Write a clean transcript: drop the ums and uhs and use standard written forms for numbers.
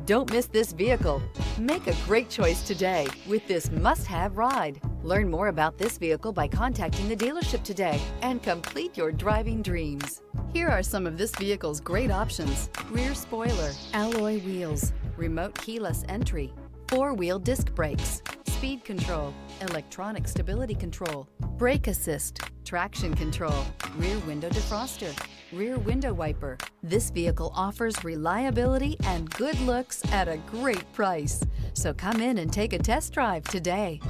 Don't miss this vehicle. Make a great choice today with this must-have ride. Learn more about this vehicle by contacting the dealership today and complete your driving dreams. Here are some of this vehicle's great options: rear spoiler, alloy wheels, remote keyless entry, four-wheel disc brakes, speed control, electronic stability control, brake assist, traction control, rear window defroster, rear window wiper. This vehicle offers reliability and good looks at a great price. So come in and take a test drive today.